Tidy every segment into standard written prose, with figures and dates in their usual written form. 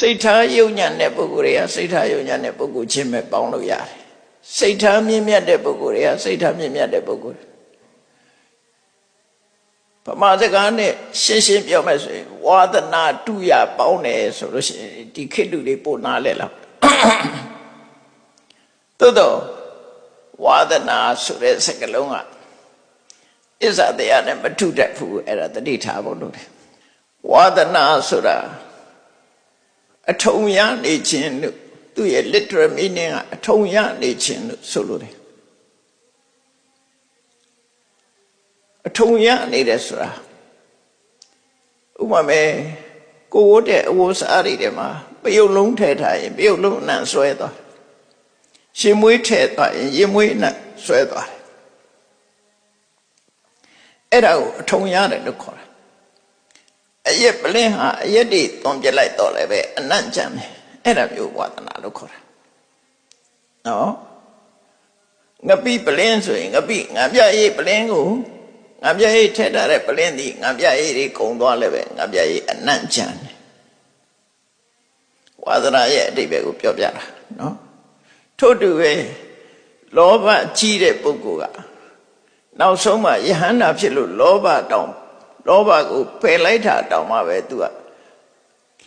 စိတ်ထားယုံညံ့တဲ့ပုဂ္ဂိုလ်တွေကစိတ်ထားယုံညံ့တဲ့ပုဂ္ဂိုလ်ချင်းပဲပေါင်းလို့ရတယ်စိတ်ထားမြင့်မြတ်တဲ့ပုဂ္ဂိုလ်တွေကစိတ်ထားမြင့်မြတ်တဲ့ပုဂ္ဂိုလ်ဗမာစကားနဲ့ရှင်းရှင်းပြောမယ်ဆိုရင်ဝါဒနာတုရပေါင်းတယ်ဆိုလို့ရှိရင်ဒီခေတ်လူတွေပို့နာလဲလားသို့တော့ဝါဒနာဆိုတဲ့စကားလုံးကအစ္ဆတရားနဲ့မထုတတ်ဘူးအဲ့ဒါတတိထားဖို့လို့တယ်ဝါဒနာဆိုတာအထုံရနေခြင်းလို့သူ့ရဲ့ literal meaning ကအထုံရနေခြင်းလို့ဆိုလို့တယ်အထုံရနေတယ်ဆိုတာဥပမာကိုဝတ်တဲ့အဝတ်စားတွေထဲမှာပယုတ်လုံးထည့်ထားရင်ပယုတ်လုံးအနံ့ဆွဲသွားရှင်မွေးထည့်သွားရင်ရင်မွေးအနံ့ဆွဲသွားတယ်အဲ့ဒါကိုအထုံရတယ်လို့ခေါ်တာအရက်ပလင်းဟာအရက်တွေသွန်ပြလိုက်တော့လည်းပဲအနံ့ကြမ်းတယ်အဲ့ဒါမျိုးဝါဒနာလို့ခေါ်တာနော်ငပိပလင်းဆိုရင်ငပိငံပြရေးပလင်းကိုငံပြရေးထည့်ထားတဲ့ပလင်းဒီငံပြရေးတွေကုံသွားလည်းပဲငံပြရေးအနံ့ကြမ်းတယ်ဝါဒနာရဲ့အဓိပ္ပာယ်ကိုပြောပြတာနော်ထို့တူပဲလောဘကြီးတဲ့ပုဂ္ဂိုလ်ကနောက်ဆုံးမှယဟန္တာဖြစ်လို့လောဘကိုပယ်လိုက်တာတောင်မှပဲသူက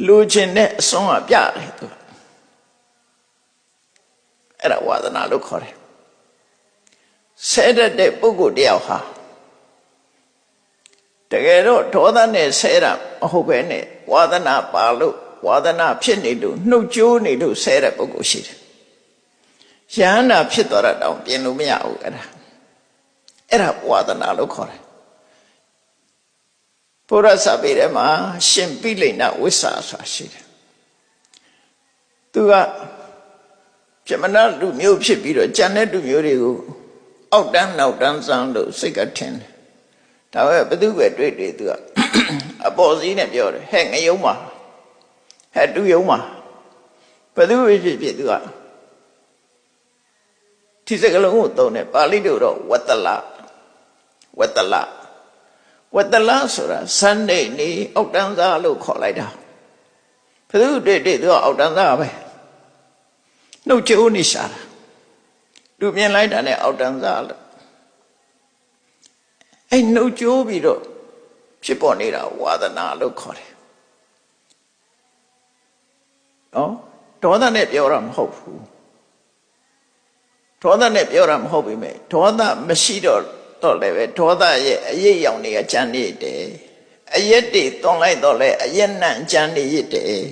လူချင်းနဲ့အစွမ်းကပြတယ်သူအဲ့ဒါဝါဒနာလို့ခေါ်တယ်ဆဲတတ်တဲ့ပုဂ္ဂိုလ်တယောက်ဟာတကယ်တော့ဒေါသနဲ့ဆဲတာမဟုတ်ပဲနဲ့ဝါဒနာပါလို့ဝါဒနာဖြစ်နေလို့နှုတ်ကြိုးနေလို့ဆဲတဲ့ပုဂ္ဂိုလ်ရှိတယ်ယဟန္တာဖြစ်သွားတာတောင်ပြင်လို့မရဘူးအဲ့ဒါဝါဒနာလို့ခေါ်တယ်ဘုရားစာပေထဲမှာရှင်ပိလိဏဝိဆာဆိုတာရှိတယ်သူကပြမနာလူမျိုးဖြစ်ပြီးတော့ကြံတဲ့လူမျိုးတွေကိုအောက်တန်းနောက်တန်းစမ်းလို့စိတ်ကထင်တယ်ဒါပဲဘသူပဲတွေ့သူကအပေါ်စီးနဲ့ပြောတယ်ဟဲ့ငယုံမှာဟဲ့တူယုံမှာဘသူပဲဖြစ်သူကဒီစကားလုံးကိုသုံးတယ်ပါဠိလိုတော့ဝတ္တလဆိုတာစန္ဒိနေအောက်တန်းသားလို့ခေါ်လိုက်တာဘယ်သူတွေ့သူကအောက်တန်းသားပဲနှုတ်ကြိုးနေရှာတာလူမြင်လိုက်တာနဲ့အောက်တန်းသားလို့အဲ့နှုတ်ကြိုးပြီးတော့ဖြစ်ပေါ်နေတာဝါဒနာလို့ခေါ်တယ်နော်ဒေါသနဲ့ပြောတာမဟုတ်ဘူးဒေါသနဲ့ပြောတာမဟုတ်ပြီမဲ့ဒေါသမရှိတော့လည်းပဲဒေါသရဲ့အရေးရောင်တွေကကြမ်းနေတယ်အရက်တွေတွန်းလိုက်တော့လဲအရက်နံ့ကြမ်းနေရတယ်